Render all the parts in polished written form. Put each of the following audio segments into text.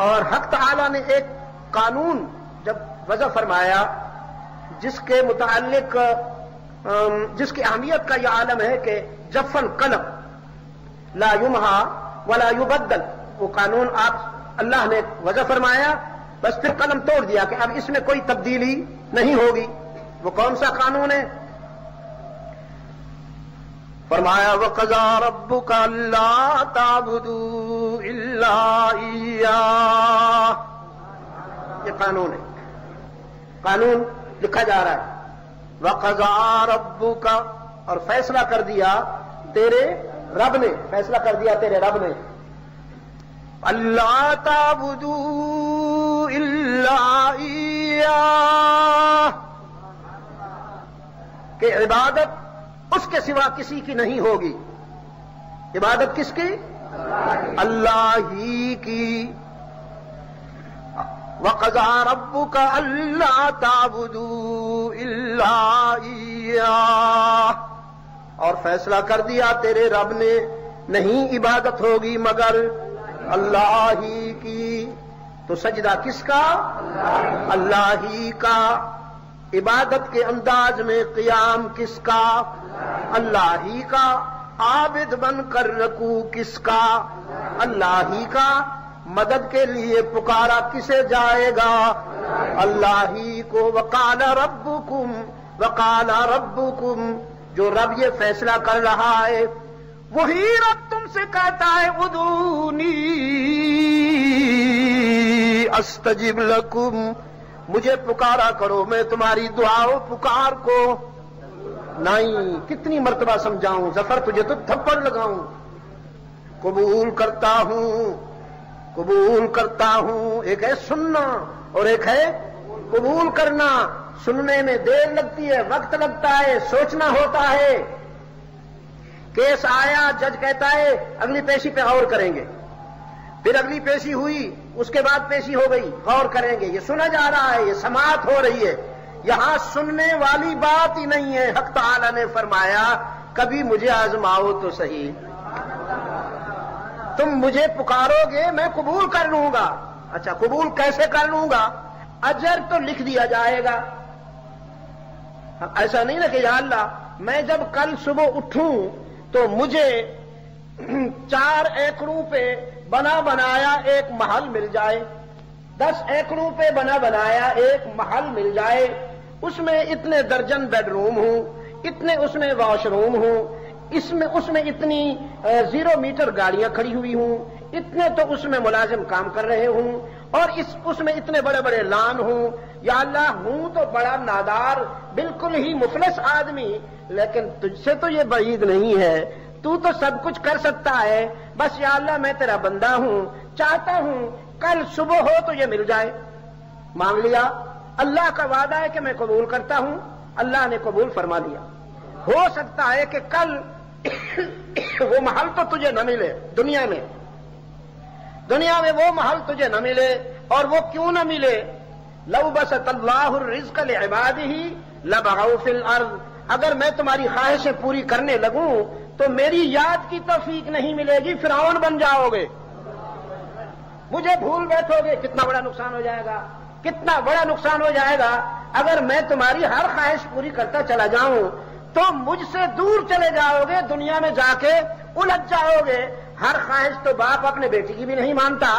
اور حق تعالی نے ایک قانون جب وضع فرمایا جس کے متعلق جس کی اہمیت کا یہ عالم ہے کہ جف القلم لا یمحا ولا یبدل، وہ قانون آپ اللہ نے وضع فرمایا، بس پھر قلم توڑ دیا کہ اب اس میں کوئی تبدیلی نہیں ہوگی۔ وہ کون سا قانون ہے؟ فرمایا وَقَضَىٰ رَبُّكَ أَلَّا تَعْبُدُوا إِلَّا إِيَّاهُ، یہ قانون ہے، قانون لکھا جا رہا ہے۔ وَقَضَىٰ رَبُّكَ، اور فیصلہ کر دیا تیرے رب نے، فیصلہ کر دیا تیرے رب نے، اللہ تعبدوا الا ایاہ، کہ عبادت اس کے سوا کسی کی نہیں ہوگی۔ عبادت کس کی؟ اللہ ہی کی۔ وَقَضَىٰ رَبُّكَ أَلَّا تَعْبُدُوا إِلَّا إِيَّاهُ، اور فیصلہ کر دیا تیرے رب نے نہیں عبادت ہوگی مگر اللہ ہی کی۔ تو سجدہ کس کا؟ اللہ ہی کا۔ عبادت کے انداز میں قیام کس کا؟ اللہ ہی کا۔ عابد بن کر رکوع کس کا؟ اللہ ہی کا۔ مدد کے لیے پکارا کسے جائے گا؟ اللہ ہی کو۔ وقال ربکم، جو رب یہ فیصلہ کر رہا ہے وہی رب تم سے کہتا ہے ادعونی استجب لکم، مجھے پکارا کرو میں تمہاری دعا و پکار کو نہیں۔ کتنی مرتبہ سمجھاؤں ظفر تجھے تو تھپڑ لگاؤں۔ قبول کرتا ہوں، قبول کرتا ہوں، ایک ہے سننا اور ایک ہے قبول کرنا۔ سننے میں دیر لگتی ہے، وقت لگتا ہے، سوچنا ہوتا ہے۔ کیس آیا، جج کہتا ہے اگلی پیشی پہ غور کریں گے، پھر اگلی پیشی ہوئی، اس کے بعد پیشی ہو گئی، غور کریں گے۔ یہ سنا جا رہا ہے، یہ سماعت ہو رہی ہے، یہاں سننے والی بات ہی نہیں ہے۔ حق تعالی نے فرمایا کبھی مجھے آزماؤ تو صحیح، تم مجھے پکارو گے میں قبول کر لوں گا۔ اچھا قبول کیسے کر لوں گا؟ اجر تو لکھ دیا جائے گا۔ ایسا نہیں نا کہ یا اللہ میں جب کل صبح اٹھوں تو مجھے 4 ایکڑوں پہ بنا بنایا ایک محل مل جائے، 10 ایکڑوں پہ بنا بنایا ایک محل مل جائے، اس میں اتنے درجن بیڈ روم ہوں، اتنے اس میں واش روم ہوں، اس میں اتنی 0 میٹر گاڑیاں کھڑی ہوئی ہوں، اتنے تو اس میں ملازم کام کر رہے ہوں، اور اس میں اتنے بڑے بڑے لان ہوں۔ یا اللہ ہوں تو بڑا نادار، بالکل ہی مفلس آدمی، لیکن تجھ سے تو یہ بعید نہیں ہے، تو سب کچھ کر سکتا ہے۔ بس یا اللہ میں تیرا بندہ ہوں، چاہتا ہوں کل صبح ہو تو یہ مل جائے۔ مانگ لیا، اللہ کا وعدہ ہے کہ میں قبول کرتا ہوں، اللہ نے قبول فرما لیا۔ ہو سکتا ہے کہ کل وہ محل تو تجھے نہ ملے، دنیا میں وہ محل تجھے نہ ملے، اور وہ کیوں نہ ملے؟ لو بسط اللہ الرزق لعباده لبغوا فی الارض، اگر میں تمہاری خواہشیں پوری کرنے لگوں تو میری یاد کی توفیق نہیں ملے گی، فرعون بن جاؤ گے، مجھے بھول بیٹھو گے۔ کتنا بڑا نقصان ہو جائے گا، کتنا بڑا نقصان ہو جائے گا۔ اگر میں تمہاری ہر خواہش پوری کرتا چلا جاؤں تو مجھ سے دور چلے جاؤ گے، دنیا میں جا کے الجھ جاؤ گے۔ ہر خواہش تو باپ اپنے بیٹی کی بھی نہیں مانتا،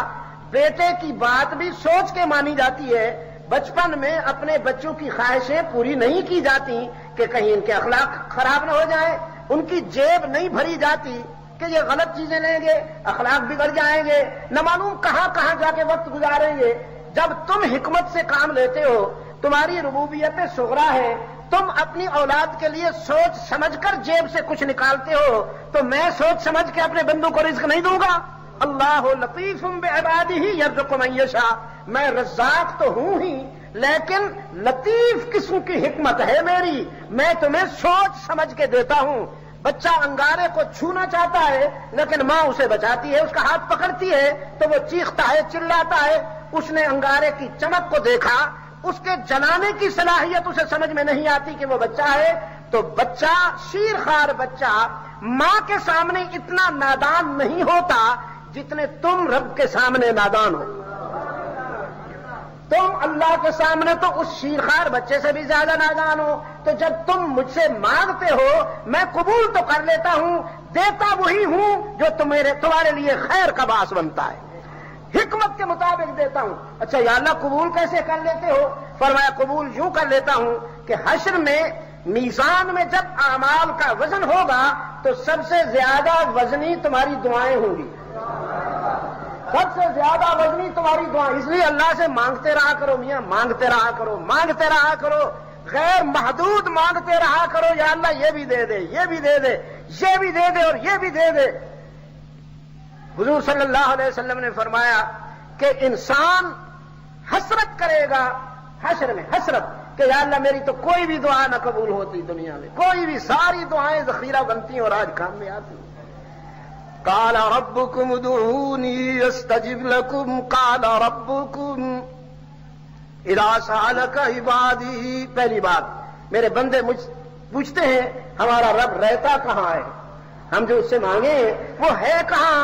بیٹے کی بات بھی سوچ کے مانی جاتی ہے۔ بچپن میں اپنے بچوں کی خواہشیں پوری نہیں کی جاتی کہ کہیں ان کے اخلاق خراب نہ ہو جائے، ان کی جیب نہیں بھری جاتی کہ یہ غلط چیزیں لیں گے، اخلاق بگڑ جائیں گے، نہ معلوم کہاں کہاں جا کے وقت گزاریں گے۔ جب تم حکمت سے کام لیتے ہو، تمہاری ربوبیت صغریٰ ہے، تم اپنی اولاد کے لیے سوچ سمجھ کر جیب سے کچھ نکالتے ہو، تو میں سوچ سمجھ کے اپنے بندوں کو رزق نہیں دوں گا؟ اللہ لطیف بعبادہ یرزق من یشاء، میں رزاق تو ہوں ہی، لیکن لطیف قسم کی حکمت ہے میری، میں تمہیں سوچ سمجھ کے دیتا ہوں۔ بچہ انگارے کو چھونا چاہتا ہے لیکن ماں اسے بچاتی ہے، اس کا ہاتھ پکڑتی ہے تو وہ چیختا ہے، چلاتا ہے۔ اس نے انگارے کی چمک کو دیکھا، اس کے جلانے کی صلاحیت اسے سمجھ میں نہیں آتی کہ وہ بچہ ہے، تو بچہ، شیرخوار بچہ ماں کے سامنے اتنا نادان نہیں ہوتا جتنے تم رب کے سامنے نادان ہو۔ تم اللہ کے سامنے تو اس شیرخوار بچے سے بھی زیادہ نادان ہو، تو جب تم مجھ سے مانگتے ہو میں قبول تو کر لیتا ہوں، دیتا وہی ہوں جو تمہارے لیے خیر کا باعث بنتا ہے، حکمت کے مطابق دیتا ہوں۔ اچھا یا اللہ قبول کیسے کر لیتے ہو؟ فرمایا قبول یوں کر لیتا ہوں کہ حشر میں میزان میں جب اعمال کا وزن ہوگا تو سب سے زیادہ وزنی تمہاری دعائیں ہوں گی، سب سے زیادہ وزنی تمہاری دعائیں۔ اس لیے اللہ سے مانگتے رہا کرو میاں، مانگتے رہا کرو، مانگتے رہا کرو، غیر محدود مانگتے رہا کرو، یا اللہ یہ بھی دے دے، یہ بھی دے دے، یہ بھی دے دے اور یہ بھی دے دے۔ حضور صلی اللہ علیہ وسلم نے فرمایا کہ انسان حسرت کرے گا حشر میں، حسرت کہ یا اللہ میری تو کوئی بھی دعا نہ قبول ہوتی دنیا میں، کوئی بھی، ساری دعائیں ذخیرہ بنتی اور آج کام میں آتی۔ قال ربكم ادعوني استجب لكم قال ربكم اذا سألك عبادي۔ پہلی بات میرے بندے مجھ پوچھتے ہیں ہمارا رب رہتا کہاں ہے، ہم جو اس سے مانگے ہیں وہ ہے کہاں؟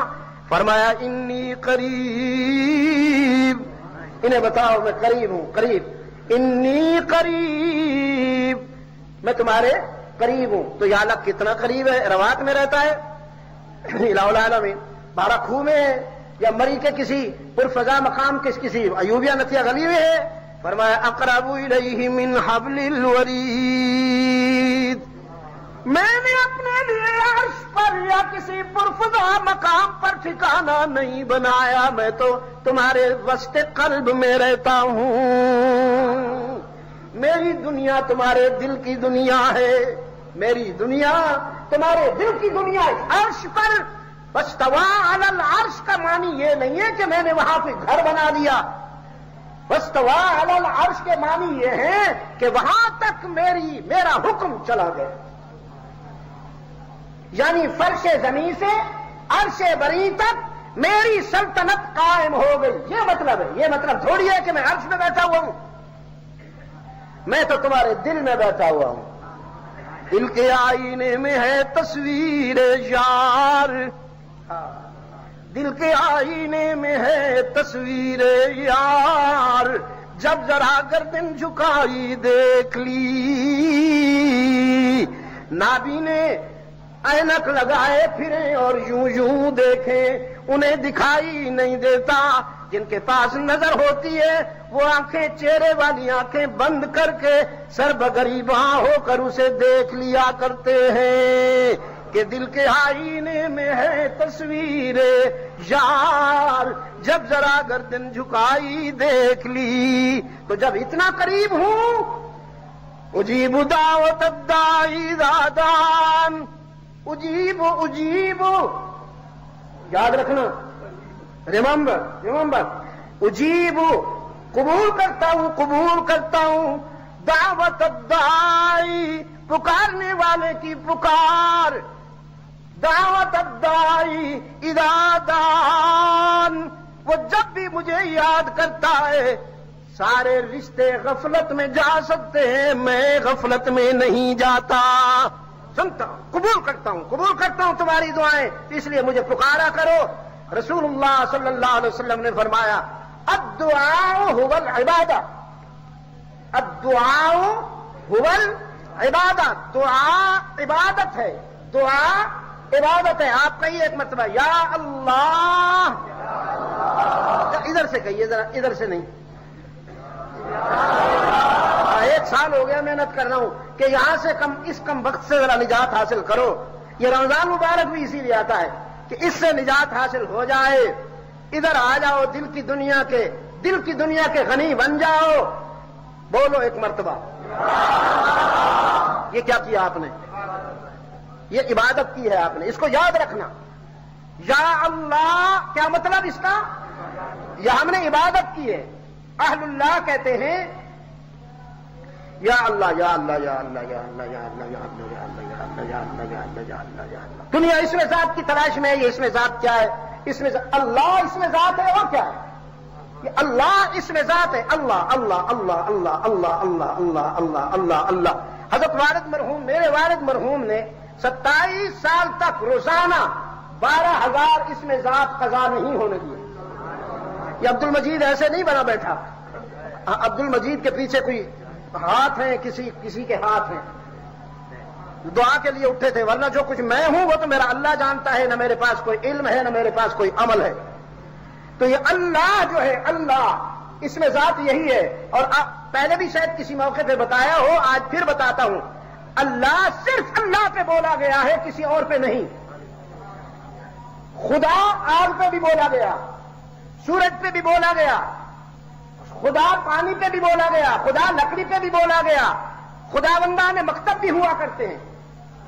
فرمایا انی قریب، انہیں بتاؤ میں قریب ہوں، قریب، انی قریب، میں تمہارے قریب ہوں۔ تو یا اللہ کتنا قریب ہے؟ روات میں رہتا ہے الہ العالمین، بارہ کھو میں ہے یا مری کے کسی پرفضا مقام کسی ایوبیہ نتیا گلی میں ہے؟ فرمایا اقرب الیہ من حبل الورید، میں نے اپنے لیے عرش پر یا کسی پرفضا مقام پر ٹھکانہ نہیں بنایا، میں تو تمہارے وسط قلب میں رہتا ہوں، میری دنیا تمہارے دل کی دنیا ہے، میری دنیا تمہارے دل کی دنیا ہے۔ عرش پر واستوى علی العرش کا معنی یہ نہیں ہے کہ میں نے وہاں پہ گھر بنا دیا، واستوى علی العرش کے معنی یہ ہے کہ وہاں تک میرا حکم چلا گیا، یعنی فرش زمین سے عرش بری تک میری سلطنت قائم ہو گئی، یہ مطلب ہے۔ یہ مطلب تھوڑی ہے کہ میں عرش میں بیٹھا ہوا ہوں، میں تو تمہارے دل میں بیٹھا ہوا ہوں۔ دل کے آئینے میں ہے تصویر یار، دل کے آئینے میں ہے تصویر یار، جب ذرا گردن جھکائی دیکھ لی، نابینے اینک لگائے پھریں اور یوں یوں دیکھیں، انہیں دکھائی نہیں دیتا۔ جن کے پاس نظر ہوتی ہے وہ آنکھیں، چہرے والی آنکھیں بند کر کے سر بگریباں ہو کر اسے دیکھ لیا کرتے ہیں کہ دل کے آئینے میں ہے تصویر یار، جب ذرا گردن جھکائی دیکھ لی۔ تو جب اتنا قریب ہوں، اجیب دعوت الداعی اذا دعان، اجیب یاد رکھنا، ریممبر، اجیب قبول کرتا ہوں دعوت الداعی، پکارنے والے کی پکار، دعوت الداعی اذا دعان، وہ جب بھی مجھے یاد کرتا ہے۔ سارے رشتے غفلت میں جا سکتے ہیں، میں غفلت میں نہیں جاتا، سنتا ہوں، قبول کرتا ہوں تمہاری دعائیں، اس لیے مجھے پکارا کرو۔ رسول اللہ صلی اللہ علیہ وسلم نے فرمایا الدعاء هو العبادہ، الدعاء هو العبادہ، دعا عبادت ہے، دعا عبادت ہے۔ آپ کہیے ایک مرتبہ یا اللہ، ادھر سے کہیے ذرا، ادھر سے نہیں۔ 1 سال ہو گیا محنت کر رہا ہوں کہ یہاں سے اس کم وقت سے ذرا نجات حاصل کرو۔ یہ رمضان مبارک بھی اسی لیے آتا ہے کہ اس سے نجات حاصل ہو جائے۔ ادھر آ جاؤ، دل کی دنیا کے غنی بن جاؤ۔ بولو ایک مرتبہ، یہ کیا کیا آپ نے؟ یہ عبادت کی ہے آپ نے، اس کو یاد رکھنا۔ یا اللہ کیا مطلب اس کا؟ یا ہم نے عبادت کی ہے۔ اہل اللہ کہتے ہیں یا اللہ یا اللہ یا اللہ یا اللہ یا اللہ یا اللہ یا اللہ یا اللہ یا اللہ یا اللہ یا اللہ یا اللہ۔ دنیا اس میں ذات کی تلاش میں ہے، یہ اس میں ذات کیا ہے؟ اس میں اللہ اس میں ذات ہے، اور کیا ہے؟ یہ اللہ اس میں ذات ہے، اللہ اللہ اللہ اللہ اللہ اللہ اللہ اللہ اللہ اللہ۔ حضرت والد مرحوم، میرے والد مرحوم نے 27 سال تک روزانہ 12,000 اس میں ذات قضا نہیں ہونے دیے۔ یہ عبد المجید ایسے نہیں بنا بیٹھا، عبد المجید کے پیچھے کوئی ہاتھ ہیں، کسی کے ہاتھ ہیں، دعا کے لیے اٹھے تھے، ورنہ جو کچھ میں ہوں وہ تو میرا اللہ جانتا ہے، نہ میرے پاس کوئی علم ہے، نہ میرے پاس کوئی عمل ہے۔ تو یہ اللہ جو ہے، اللہ، اس میں ذات یہی ہے۔ اور پہلے بھی شاید کسی موقع پہ بتایا ہو، آج پھر بتاتا ہوں، اللہ صرف اللہ پہ بولا گیا ہے، کسی اور پہ نہیں۔ خدا آگ پہ بھی بولا گیا، سورج پہ بھی بولا گیا، خدا پانی پہ بھی بولا گیا، خدا لکڑی پہ بھی بولا گیا، خدا بندانے مکتب بھی ہوا کرتے ہیں،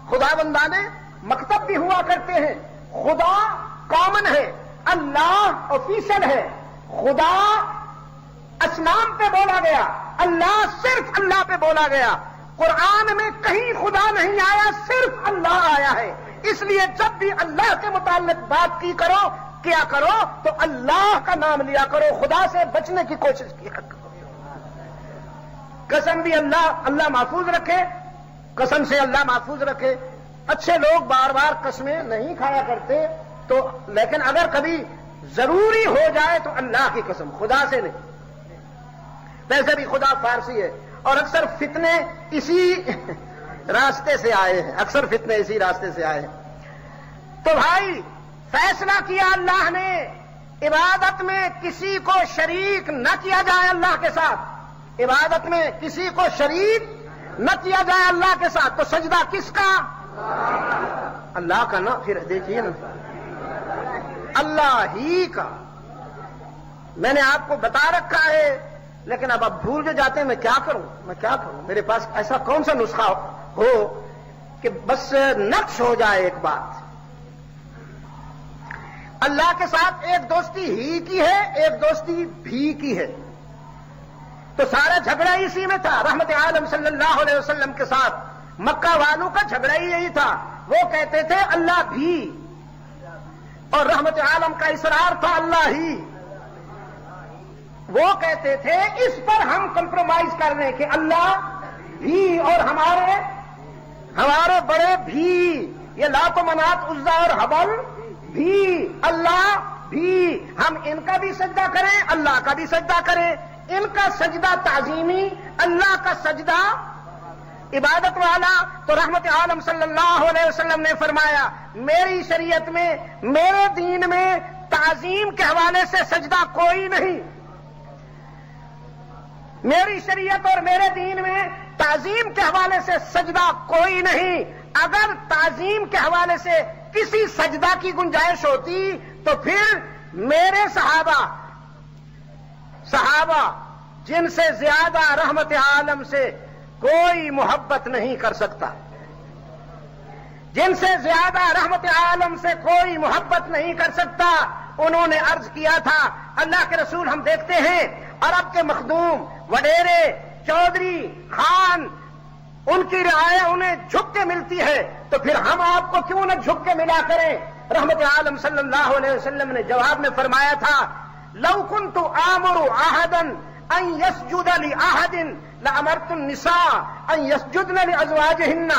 خدا بندانے مکتب بھی ہوا کرتے ہیں۔ خدا کامن ہے، اللہ آفیشل ہے۔ خدا اسلام پہ بولا گیا، اللہ صرف اللہ پہ بولا گیا۔ قرآن میں کہیں خدا نہیں آیا، صرف اللہ آیا ہے۔ اس لیے جب بھی اللہ کے متعلق بات کیا کرو تو اللہ کا نام لیا کرو، خدا سے بچنے کی کوشش کیا کرو۔ قسم بھی اللہ محفوظ رکھے، قسم سے اللہ محفوظ رکھے۔ اچھے لوگ بار بار قسمیں نہیں کھایا کرتے، تو لیکن اگر کبھی ضروری ہو جائے تو اللہ کی قسم، خدا سے نہیں۔ ویسے بھی خدا فارسی ہے، اور اکثر فتنے اسی راستے سے آئے ہیں، اکثر فتنے اسی راستے سے آئے ہیں۔ تو بھائی فیصلہ کیا اللہ نے، عبادت میں کسی کو شریک نہ کیا جائے اللہ کے ساتھ، عبادت میں کسی کو شریک نہ کیا جائے اللہ کے ساتھ۔ تو سجدہ کس کا؟ اللہ کا نا، پھر دیکھیے نا، اللہ ہی کا۔ میں نے آپ کو بتا رکھا ہے، لیکن اب آپ بھول کے جاتے ہیں۔ میں کیا کروں، میرے پاس ایسا کون سا نسخہ ہو کہ بس نقش ہو جائے ایک بات۔ اللہ کے ساتھ ایک دوستی ہی کی ہے، ایک دوستی بھی کی ہے۔ تو سارا جھگڑا اسی میں تھا۔ رحمت عالم صلی اللہ علیہ وسلم کے ساتھ مکہ والوں کا جھگڑا ہی یہی تھا، وہ کہتے تھے اللہ بھی، اور رحمت عالم کا اصرار تھا اللہ ہی۔ وہ کہتے تھے اس پر ہم کمپرومائز کر رہے ہیں کہ اللہ بھی اور ہمارے بڑے بھی، یہ لات و منات عزا اور حبل بھی، اللہ بھی، ہم ان کا بھی سجدہ کریں، اللہ کا بھی سجدہ کریں، ان کا سجدہ تعظیمی، اللہ کا سجدہ عبادت والا۔ تو رحمت عالم صلی اللہ علیہ وسلم نے فرمایا میری شریعت میں، میرے دین میں تعظیم کے حوالے سے سجدہ کوئی نہیں، میری شریعت اور میرے دین میں تعظیم کے حوالے سے سجدہ کوئی نہیں۔ اگر تعظیم کے حوالے سے کسی سجدہ کی گنجائش ہوتی تو پھر میرے صحابہ جن سے زیادہ رحمت عالم سے کوئی محبت نہیں کر سکتا، جن سے زیادہ رحمت عالم سے کوئی محبت نہیں کر سکتا، انہوں نے عرض کیا تھا اللہ کے رسول ہم دیکھتے ہیں عرب کے مخدوم، وڈیرے، چودھری، خان، ان کی رعایا انہیں جھک کے ملتی ہے، تو پھر ہم آپ کو کیوں نہ جھک کے ملا کریں؟ رحمت عالم صلی اللہ علیہ وسلم نے جواب میں فرمایا تھا لو كنت آمر احدا ان يسجد لاحد لامرت النساء ان يسجدن لازواجهن۔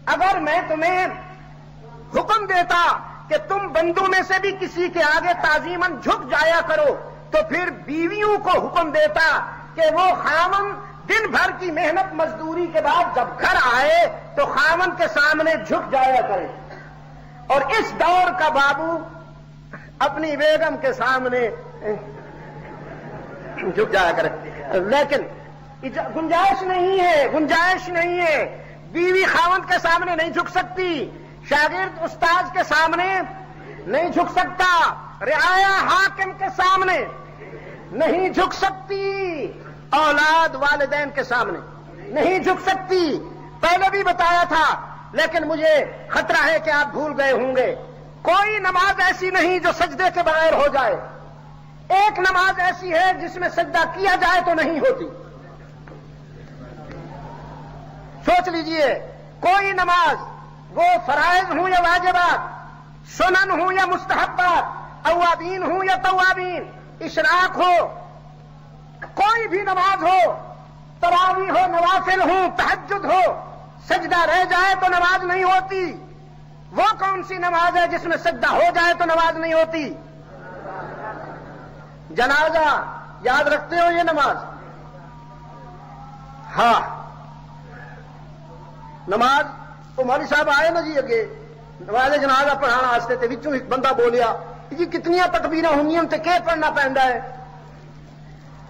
اگر میں تمہیں حکم دیتا کہ تم بندوں میں سے بھی کسی کے آگے تعظیماً جھک جایا کرو، تو پھر بیویوں کو حکم دیتا کہ وہ خامن دن بھر کی محنت مزدوری کے بعد جب گھر آئے تو خامن کے سامنے جھک جایا کرے، اور اس دور کا بابو اپنی بیگم کے سامنے جھک جایا کرے۔ لیکن گنجائش نہیں ہے، بیوی خاوند کے سامنے نہیں جھک سکتی، شاگرد استاذ کے سامنے نہیں جھک سکتا، رعایا حاکم کے سامنے نہیں جھک سکتی، اولاد والدین کے سامنے نہیں جھک سکتی۔ پہلے بھی بتایا تھا، لیکن مجھے خطرہ ہے کہ آپ بھول گئے ہوں گے، کوئی نماز ایسی نہیں جو سجدے کے بغیر ہو جائے، ایک نماز ایسی ہے جس میں سجدہ کیا جائے تو نہیں ہوتی۔ سوچ لیجئے، کوئی نماز، وہ فرائض ہوں یا واجبات، سنن ہوں یا مستحبات، اوابین ہوں یا توابین، اشراق ہو، کوئی بھی نماز ہو، تراویح ہو، نوافل ہوں، تہجد ہو، سجدہ رہ جائے تو نماز نہیں ہوتی۔ وہ کون سی نماز ہے جس میں سجدہ ہو جائے تو نماز نہیں ہوتی؟ جنازہ، یاد رکھتے ہو یہ نماز؟ ہاں نماز تو مولوی صاحب آئے نا جی اگے نماز جنازہ پڑھانا واسطے تے وچوں ایک بندہ بولیا جی کتنیاں تکبیراں ہونیاں تے کہ پڑھنا پیندا ہے؟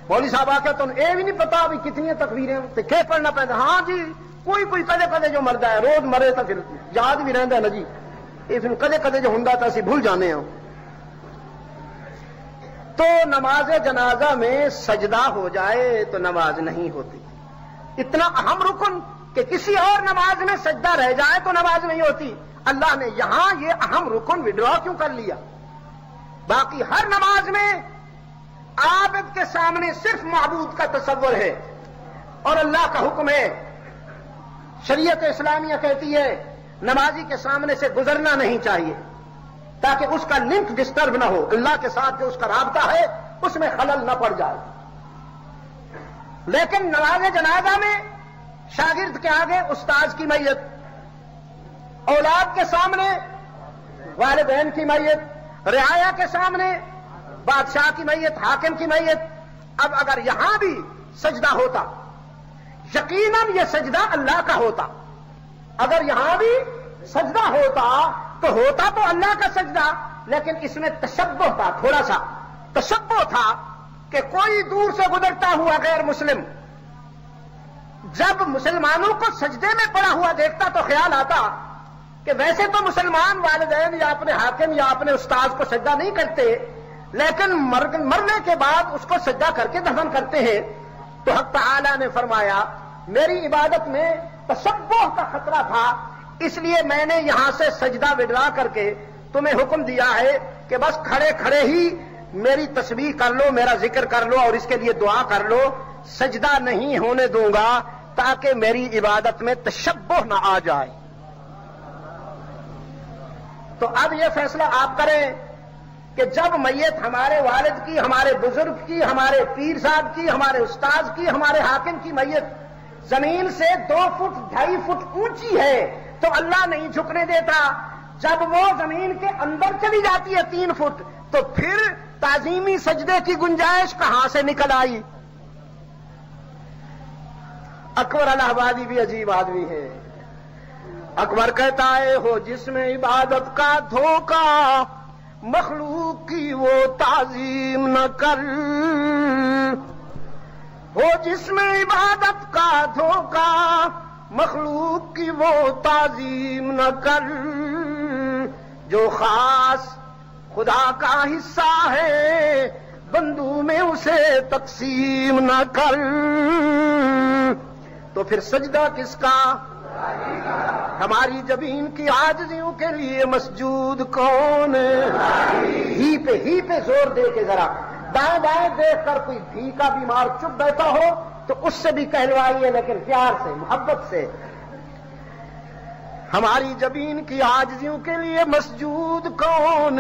مولوی صاحب آکھیا تانوں اے بھی نہیں پتا بھی کتنیاں تکبیراں تے کہ پڑھنا پیندا؟ ہاں جی کوئی کدے کدے جو مردا ہے روز مرے تو پھر یاد بھی رہندا ہے نا جی، یہ پھر کدے کدے جو ہوندا تو اسی بھول جانے ہاں۔ تو نماز جنازہ میں سجدہ ہو جائے تو نماز نہیں ہوتی، اتنا اہم رکن کہ کسی اور نماز میں سجدہ رہ جائے تو نماز نہیں ہوتی، اللہ نے یہاں یہ اہم رکن وڈرا کیوں کر لیا؟ باقی ہر نماز میں عابد کے سامنے صرف معبود کا تصور ہے اور اللہ کا حکم ہے۔ شریعت اسلامیہ کہتی ہے نمازی کے سامنے سے گزرنا نہیں چاہیے تاکہ اس کا لنک ڈسٹرب نہ ہو، اللہ کے ساتھ جو اس کا رابطہ ہے اس میں خلل نہ پڑ جائے۔ لیکن نماز جنازہ میں شاگرد کے آگے استاذ کی میت، اولاد کے سامنے والدین کی میت، رعایا کے سامنے بادشاہ کی میت، حاکم کی میت۔ اب اگر یہاں بھی سجدہ ہوتا یقیناً یہ سجدہ اللہ کا ہوتا، اگر یہاں بھی سجدہ ہوتا تو اللہ کا سجدہ، لیکن اس میں تشبہ تھا، تھوڑا سا تشبہ تھا کہ کوئی دور سے گزرتا ہوا غیر مسلم جب مسلمانوں کو سجدے میں پڑا ہوا دیکھتا تو خیال آتا کہ ویسے تو مسلمان والدین یا اپنے حاکم یا اپنے استاذ کو سجدہ نہیں کرتے، لیکن مرنے کے بعد اس کو سجدہ کر کے دفن کرتے ہیں۔ تو حق تعالی نے فرمایا میری عبادت میں تشبہ کا خطرہ تھا، اس لیے میں نے یہاں سے سجدہ وڈرا کر کے تمہیں حکم دیا ہے کہ بس کھڑے کھڑے ہی میری تسبیح کر لو، میرا ذکر کر لو اور اس کے لیے دعا کر لو، سجدہ نہیں ہونے دوں گا تاکہ میری عبادت میں تشبہ نہ آ جائے۔ تو اب یہ فیصلہ آپ کریں کہ جب میت ہمارے والد کی، ہمارے بزرگ کی، ہمارے پیر صاحب کی، ہمارے استاذ کی، ہمارے حاکم کی میت زمین سے 2 فٹ 2.5 فٹ اونچی ہے تو اللہ نہیں جھکنے دیتا، جب وہ زمین کے اندر چلی جاتی ہے 3 فٹ تو پھر تعظیمی سجدے کی گنجائش کہاں سے نکل آئی؟ اکبر الہ آبادی بھی عجیب آدمی ہے۔ اکبر کہتا ہے ہو جس میں عبادت کا دھوکہ مخلوق کی وہ تعظیم نہ کر، ہو جس میں عبادت کا دھوکہ مخلوق کی وہ تعظیم نہ کر، جو خاص خدا کا حصہ ہے بندوں میں اسے تقسیم نہ کر۔ تو پھر سجدہ کس کا؟ ہماری جبین کی عاجزیوں کے لیے مسجود کون ہے؟ ہی پہ زور دے کے ذرا دائیں بائیں دیکھ کر کوئی بھی کا بیمار چپ بیٹھا ہو تو اس سے بھی کہلوائیے، لیکن پیار سے، محبت سے۔ ہماری جبین کی عاجزیوں کے لیے مسجود کون؟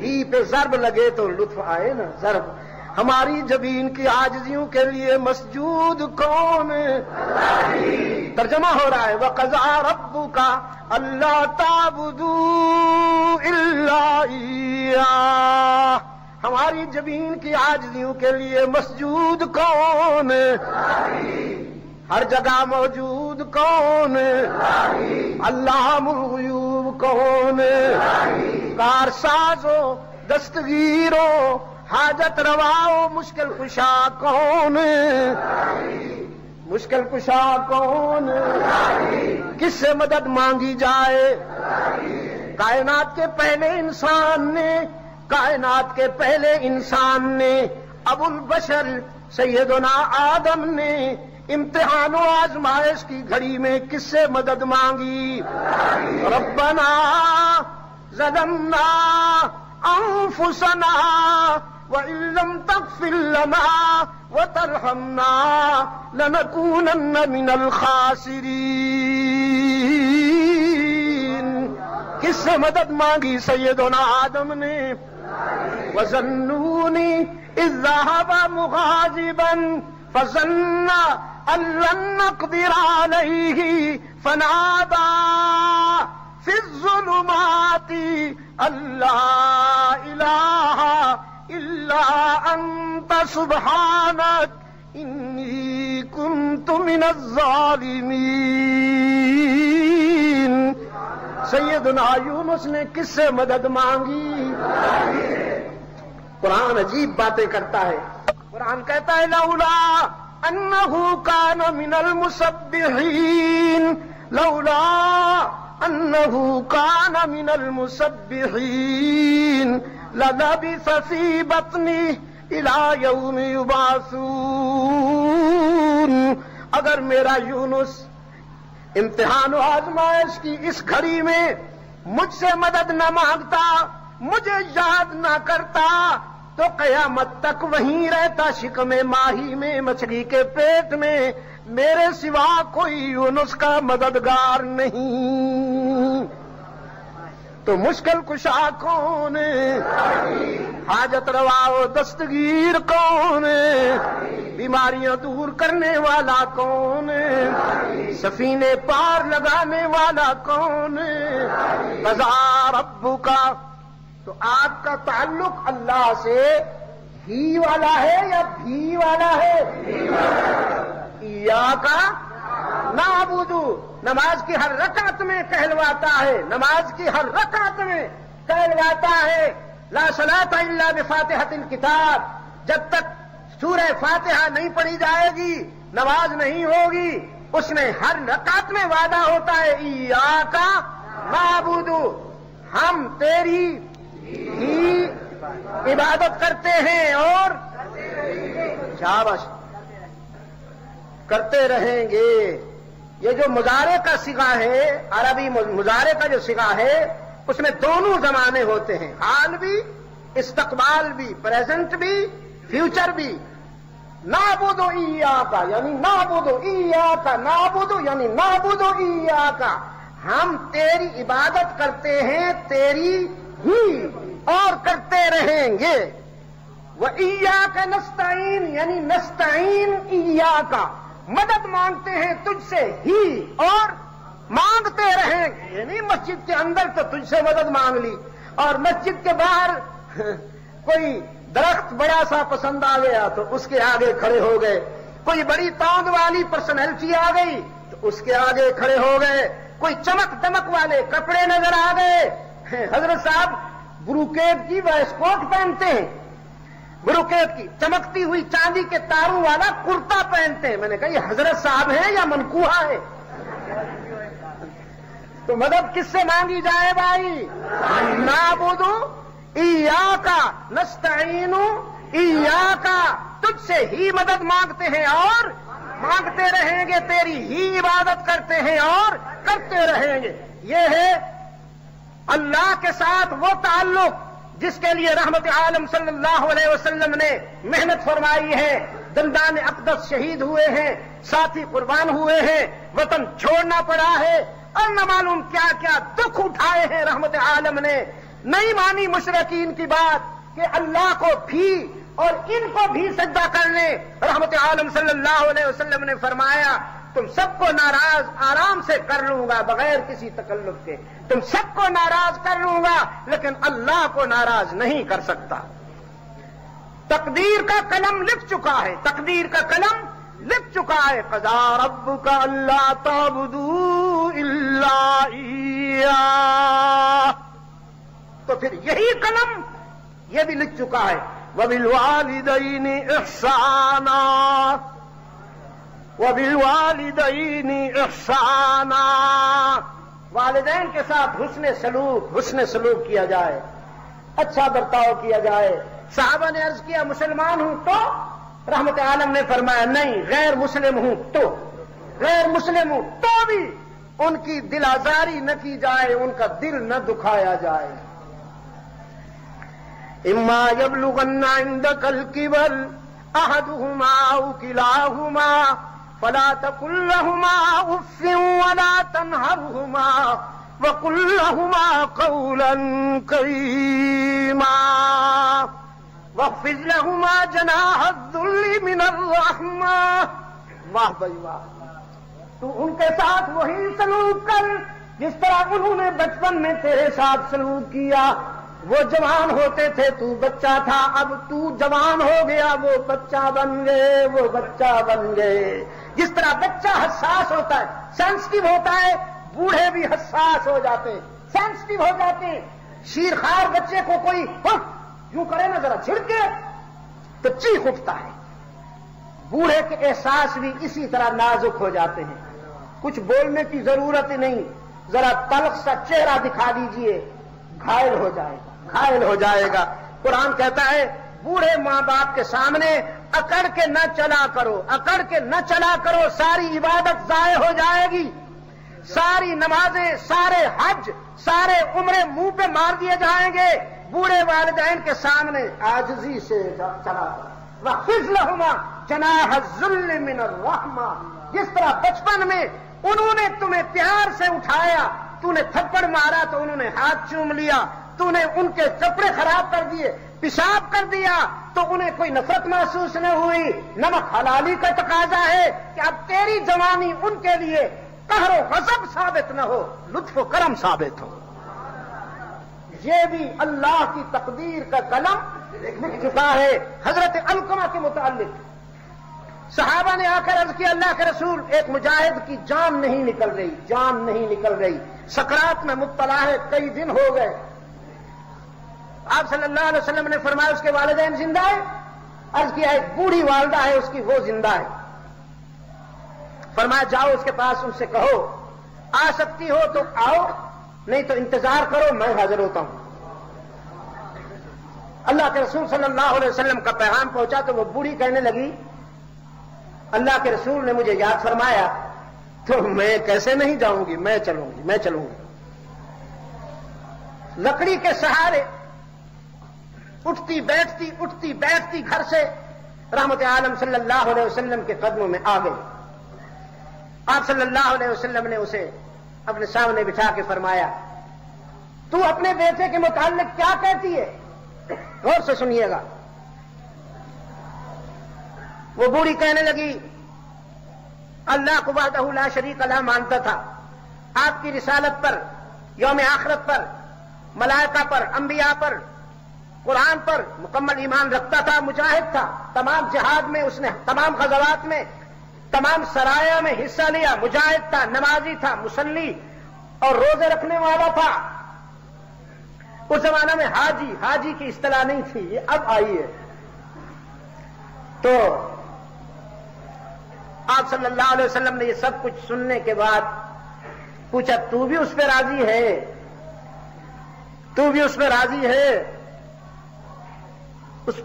ہی پہ ضرب لگے تو لطف آئے نا، ضرب۔ ہماری جبین کی عاجزیوں کے لیے مسجود کون؟ ترجمہ ہو رہا ہے وَقَضَىٰ رَبُّكَ أَلَّا تَعْبُدُوا إِلَّا إِيَّاهُ۔ ہماری جبین کی عاجزیوں کے لیے مسجود کون؟ ہر جگہ موجود کون؟ علام الغیوب کون؟ کارسازو دستگیرو حاجت رواؤ مشکل کشا کون؟ مشکل کشا کون؟ کس سے مدد مانگی جائے؟ کائنات کے پہلے انسان نے ابو البشر سیدنا آدم نے امتحان و آزمائش کی گھڑی میں کس سے مدد مانگی؟ ربنا ظلمنا انفسنا وَإِن لَّمْ تَغْفِرْ لَنَا وَتَرْحَمْنَا لَنَكُونَنَّ مِنَ الْخَاسِرِينَ۔ کس سے مدد مانگی سیدنا آدم نے؟ وَظَنُّونِ إِذْ ذَهَبَ مُغَاضِبًا فَظَنَّ أَن لَّن نَّقْدِرَ عَلَيْهِ فَنَادَىٰ فِي الظُّلُمَاتِ أَن لَّا إِلَٰهَ إلا أنت سبحانك إني كنت من الظالمين. سیدنا یونس نے کس سے مدد مانگی؟ قرآن عجیب باتیں کرتا ہے. قرآن کہتا ہے لولا انہ کان من المسبحین، لولا انہ کان من المسبحین للبث فی بطنہ الی یوم یبعثون. اگر میرا یونس امتحان و آزمائش کی اس گھڑی میں مجھ سے مدد نہ مانگتا، مجھے یاد نہ کرتا، تو قیامت تک وہیں رہتا شکم ماہی میں، مچھلی کے پیٹ میں. میرے سوا کوئی یونس کا مددگار نہیں. تو مشکل کشا کون ہے؟ حاجت روا و دستگیر کون ہے؟ بیماریاں دور کرنے والا کون ہے؟ سفینے پار لگانے والا کون ہے؟ قضا ربک. تو آپ کا تعلق اللہ سے ہی والا ہے یا بھی والا ہے؟ ایاک نعبد. نماز کی ہر رکعت میں کہلواتا ہے، نماز کی ہر رکعت میں کہلواتا ہے لا صلاۃ الا بفاتحۃ الکتاب. جب تک سورہ فاتحہ نہیں پڑھی جائے گی نماز نہیں ہوگی. اس میں ہر رکعت میں وعدہ ہوتا ہے ایاک نعبد، ہم تیری ہی عبادت کرتے ہیں اور شاباش کرتے رہیں گے. یہ جو مضارع کا صیغہ ہے، عربی مضارع کا جو صیغہ ہے، اس میں دونوں زمانے ہوتے ہیں، حال بھی، استقبال بھی، پریزنٹ بھی، فیوچر بھی. نعبد ایاک یعنی نعبد ایاک، نعبد یعنی نعبد ایاک، ہم تیری عبادت کرتے ہیں تیری ہی اور کرتے رہیں گے. وَإِيَّاكَ نَسْتَعِينُ یعنی نستعین ایاک، مدد مانگتے ہیں تجھ سے ہی اور مانگتے رہیں گے. یعنی مسجد کے اندر تو تجھ سے مدد مانگ لی، اور مسجد کے باہر کوئی درخت بڑا سا پسند آ گیا تو اس کے آگے کھڑے ہو گئے. کوئی بڑی توند والی پرسنالٹی آ گئی تو اس کے آگے کھڑے ہو گئے. کوئی چمک دمک والے کپڑے نظر آ گئے. حضرت صاحب بروکیٹ کی وائس کوٹ پہنتے ہیں، بروکیٹ کی چمکتی ہوئی چاندی کے تاروں والا کرتا پہنتے ہیں. میں نے کہا یہ حضرت صاحب ہیں یا منکوہا ہے؟ تو مدد کس سے مانگی جائے بھائی؟ نعبد ایاک نستعین ایاک، تجھ سے ہی مدد مانگتے ہیں اور مانگتے رہیں گے، تیری ہی عبادت کرتے ہیں اور کرتے رہیں گے. یہ ہے اللہ کے ساتھ وہ تعلق جس کے لیے رحمت عالم صلی اللہ علیہ وسلم نے محنت فرمائی ہے. دندان اقدس شہید ہوئے ہیں، ساتھی قربان ہوئے ہیں، وطن چھوڑنا پڑا ہے، اور نہ معلوم کیا کیا دکھ اٹھائے ہیں. رحمت عالم نے نہیں مانی مشرکین کی بات کہ اللہ کو بھی اور ان کو بھی سجدہ کر لیں. رحمت عالم صلی اللہ علیہ وسلم نے فرمایا تم سب کو ناراض آرام سے کر لوں گا بغیر کسی تکلف کے، تم سب کو ناراض کر لوں گا لیکن اللہ کو ناراض نہیں کر سکتا. تقدیر کا قلم لکھ چکا ہے، تقدیر کا قلم لکھ چکا ہے. قضا ربک الا تعبدوا الا ایاہ. تو پھر یہی قلم یہ بھی لکھ چکا ہے وبالوالدین احسانا، وبالوالدین احسانا، والدین کے ساتھ حسن سلوک کیا جائے، اچھا برتاؤ کیا جائے. صحابہ نے عرض کیا مسلمان ہوں تو؟ رحمت عالم نے فرمایا نہیں، غیر مسلم ہوں تو، غیر مسلم ہوں تو بھی ان کی دل آزاری نہ کی جائے، ان کا دل نہ دکھایا جائے. اما یبلغن عندک الکبر احدہما او کلاہما فلا تقل لهما اف ولا تنهرهما وقل لهما قولا كريما واخفض لهما جناح الذل من الرحمة. واہ بھائی واہ، تو ان کے ساتھ وہی سلوک کر جس طرح انہوں نے بچپن میں تیرے ساتھ سلوک کیا. وہ جوان ہوتے تھے تو بچہ تھا، اب تو جوان ہو گیا وہ بچہ بن گئے، وہ بچہ بن گئے۔ جس طرح بچہ حساس ہوتا ہے، سینسٹیو ہوتا ہے، بوڑھے بھی حساس ہو جاتے ہیں، سینسٹیو ہو جاتے ہیں۔ شیرخوار بچے کو کوئی یوں کرے نا ذرا چھڑکے تو چیخ اٹھتا ہے۔ بوڑھے کے احساس بھی اسی طرح نازک ہو جاتے ہیں۔ کچھ بولنے کی ضرورت ہی نہیں، ذرا تلخ سا چہرہ دکھا دیجئے، گھائل ہو جائے گا، گھائل ہو جائے گا۔ قرآن کہتا ہے بوڑھے ماں باپ کے سامنے اکڑ کے نہ چلا کرو، اکڑ کے نہ چلا کرو، ساری عبادت ضائع ہو جائے گی، ساری نمازیں، سارے حج، سارے عمرے منہ پہ مار دیے جائیں گے۔ بوڑھے والدین کے سامنے عاجزی سے چلا کرو۔ وَخِفْ لَهُمَا جَنَاحَ الذُّلِّ مِنَ الرَّحْمَةِ، جس طرح بچپن میں انہوں نے تمہیں پیار سے اٹھایا، تو نے تھپڑ مارا تو انہوں نے ہاتھ چوم لیا، تو نے ان کے کپڑے خراب کر دیے، پیشاب کر دیا تو انہیں کوئی نفرت محسوس نہ ہوئی۔ نمک حلالی کا تقاضا ہے کہ اب تیری جوانی ان کے لیے قہر و غضب ثابت نہ ہو، لطف و کرم ثابت ہو۔ یہ بھی اللہ کی تقدیر کا قلم لکھ چکا ہے۔ حضرت علقمہ کے متعلق صحابہ نے آ کر عرض کیا اللہ کے رسول، ایک مجاہد کی جان نہیں نکل رہی، جان نہیں نکل رہی، سکرات میں مبتلا ہے، کئی دن ہو گئے۔ آپ صلی اللہ علیہ وسلم نے فرمایا اس کے والدین زندہ ہے؟ عرض کیا ایک بوڑھی والدہ ہے اس کی، وہ زندہ ہے۔ فرمایا جاؤ اس کے پاس، ان سے کہو آ سکتی ہو تو آؤ، نہیں تو انتظار کرو، میں حاضر ہوتا ہوں۔ اللہ کے رسول صلی اللہ علیہ وسلم کا پیغام پہنچا تو وہ بوڑھی کہنے لگی اللہ کے رسول نے مجھے یاد فرمایا تو میں کیسے نہیں جاؤں گی، میں چلوں گی، میں چلوں گی۔ لکڑی کے سہارے اٹھتی بیٹھتی گھر سے رحمت عالم صلی اللہ علیہ وسلم کے قدموں میں آ گئی۔ آپ صلی اللہ علیہ وسلم نے اسے اپنے سامنے بٹھا کے فرمایا تو اپنے بیٹے کے متعلق کیا کہتی ہے؟ غور سے سنیے گا۔ وہ بوڑھی کہنے لگی اللہ کو وحدہ لا شریک لہ مانتا تھا، آپ کی رسالت پر، یوم آخرت پر، ملائکہ پر، انبیاء پر، قرآن پر مکمل ایمان رکھتا تھا، مجاہد تھا، تمام جہاد میں اس نے تمام غزوات میں تمام سرایہ میں حصہ لیا، مجاہد تھا، نمازی تھا، مصلی اور روزے رکھنے والا تھا۔ اس زمانہ میں حاجی کی اصطلاح نہیں تھی، یہ اب آئی ہے۔ تو آپ صلی اللہ علیہ وسلم نے یہ سب کچھ سننے کے بعد پوچھا تو بھی اس پہ راضی ہے؟ تو بھی اس پہ راضی ہے؟ اس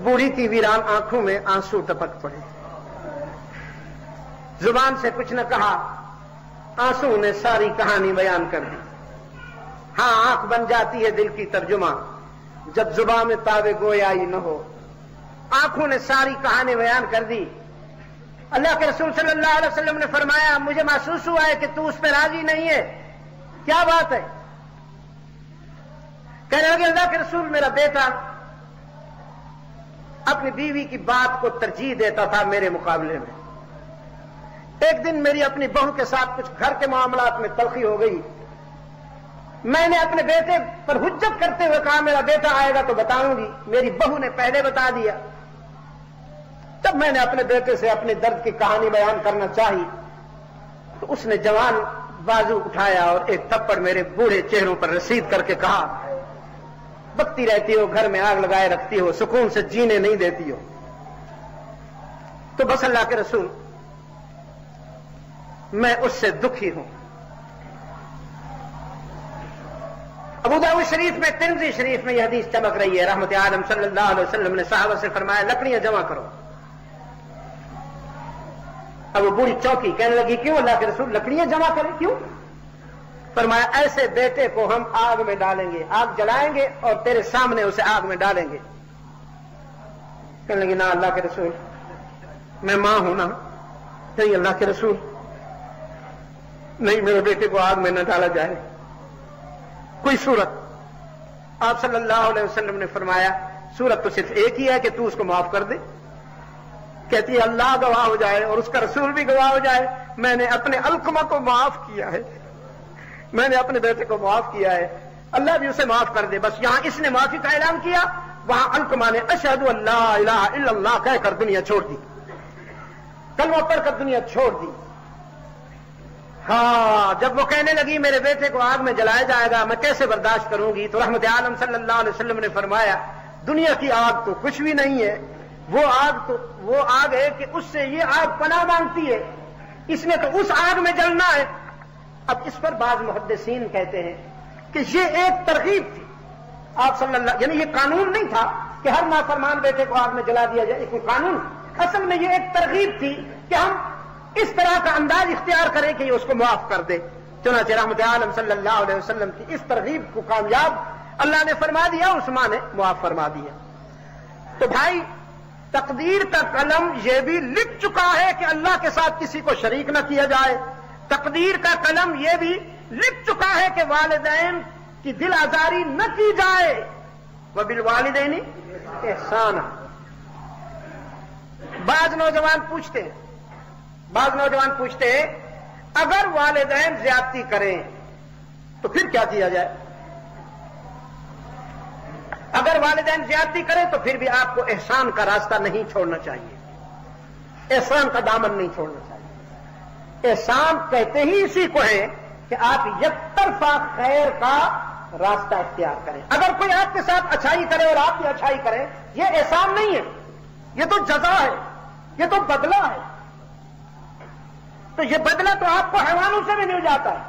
بوڑھی کی ویران آنکھوں میں آنسو ٹپک پڑے، زبان سے کچھ نہ کہا، آنسو نے ساری کہانی بیان کر دی۔ ہاں آنکھ بن جاتی ہے دل کی ترجمہ جب زبان میں تابع گویائی نہ ہو۔ آنکھوں نے ساری کہانی بیان کر دی۔ اللہ کے رسول صلی اللہ علیہ وسلم نے فرمایا مجھے محسوس ہوا ہے کہ تو اس پہ راضی نہیں ہے، کیا بات ہے؟ کہنے لگے اللہ کے رسول میرا بیٹا اپنی بیوی کی بات کو ترجیح دیتا تھا میرے مقابلے میں۔ ایک دن میری اپنی بہو کے ساتھ کچھ گھر کے معاملات میں تلخی ہو گئی، میں نے اپنے بیٹے پر حجت کرتے ہوئے کہا میرا بیٹا آئے گا تو بتاؤں گی، میری بہو نے پہلے بتا دیا۔ تب میں نے اپنے بیٹے سے اپنی درد کی کہانی بیان کرنا چاہی تو اس نے جوان بازو اٹھایا اور ایک تھپڑ میرے بوڑھے چہروں پر رسید کر کے کہا بکتی رہتی ہو، گھر میں آگ لگائے رکھتی ہو، سکون سے جینے نہیں دیتی ہو۔ تو بس اللہ کے رسول میں اس سے دکھی ہوں۔ ابو داؤد شریف میں، ترمذی شریف میں یہ حدیث چمک رہی ہے۔ رحمت عالم صلی اللہ علیہ وسلم نے صحابہ سے فرمایا لکڑیاں جمع کرو۔ اب وہ بوڑھی چوکی، کہنے لگی کیوں اللہ کے رسول لکڑیاں جمع کریں، کیوں؟ فرمایا ایسے بیٹے کو ہم آگ میں ڈالیں گے، آگ جلائیں گے اور تیرے سامنے اسے آگ میں ڈالیں گے۔ کہنے لگی نا اللہ کے رسول میں ماں ہوں نا، نہیں اللہ کے رسول نہیں، میرے بیٹے کو آگ میں نہ ڈالا جائے، کوئی صورت؟ آپ صلی اللہ علیہ وسلم نے فرمایا صورت تو صرف ایک ہی ہے کہ تو اس کو معاف کر دے۔ کہتی ہے اللہ گواہ ہو جائے اور اس کا رسول بھی گواہ ہو جائے، میں نے اپنے علقمہ کو معاف کیا ہے، میں نے اپنے بیٹے کو معاف کیا ہے، اللہ بھی اسے معاف کر دے. بس یہاں اس نے معافی کا اعلان کیا، وہاں علقمہ نے اشہد ان لا الہ الا اللہ کہہ کر دنیا چھوڑ دی، کلمہ پڑھ کر دنیا چھوڑ دی. ہاں جب وہ کہنے لگی میرے بیٹے کو آگ میں جلایا جائے گا، میں کیسے برداشت کروں گی، تو رحمت عالم صلی اللہ علیہ وسلم نے فرمایا دنیا کی آگ تو کچھ بھی نہیں ہے، وہ آگ ہے کہ اس سے یہ آگ پناہ مانگتی ہے، اس نے تو اس آگ میں جلنا ہے. اب اس پر بعض محدثین کہتے ہیں کہ یہ ایک ترغیب تھی آپ صلی اللہ، یعنی یہ قانون نہیں تھا کہ ہر نافرمان بیٹے کو آگ میں جلا دیا جائے، کوئی قانون، اصل میں یہ ایک ترغیب تھی کہ ہم اس طرح کا انداز اختیار کریں کہ یہ اس کو معاف کر دے. چنانچہ رحمت عالم صلی اللہ علیہ وسلم کی اس ترغیب کو کامیاب اللہ نے فرما دیا، عثمان نے معاف فرما دیا. تو بھائی تقدیر کا قلم یہ بھی لکھ چکا ہے کہ اللہ کے ساتھ کسی کو شریک نہ کیا جائے. تقدیر کا قلم یہ بھی لکھ چکا ہے کہ والدین کی دل آزاری نہ کی جائے. وبالوالدین احسانا. بعض نوجوان پوچھتے ہیں اگر والدین زیادتی کریں تو پھر کیا کیا جائے؟ اگر والدین زیادتی کریں تو پھر بھی آپ کو احسان کا راستہ نہیں چھوڑنا چاہیے، احسان کا دامن نہیں چھوڑنا چاہیے. احسان کہتے ہی اسی کو ہے کہ آپ یک طرفہ خیر کا راستہ اختیار کریں. اگر کوئی آپ کے ساتھ اچھائی کرے اور آپ بھی اچھائی کریں، یہ احسان نہیں ہے، یہ تو جزا ہے، یہ تو بدلہ ہے. تو یہ بدلہ تو آپ کو حیوانوں سے بھی مل جاتا ہے.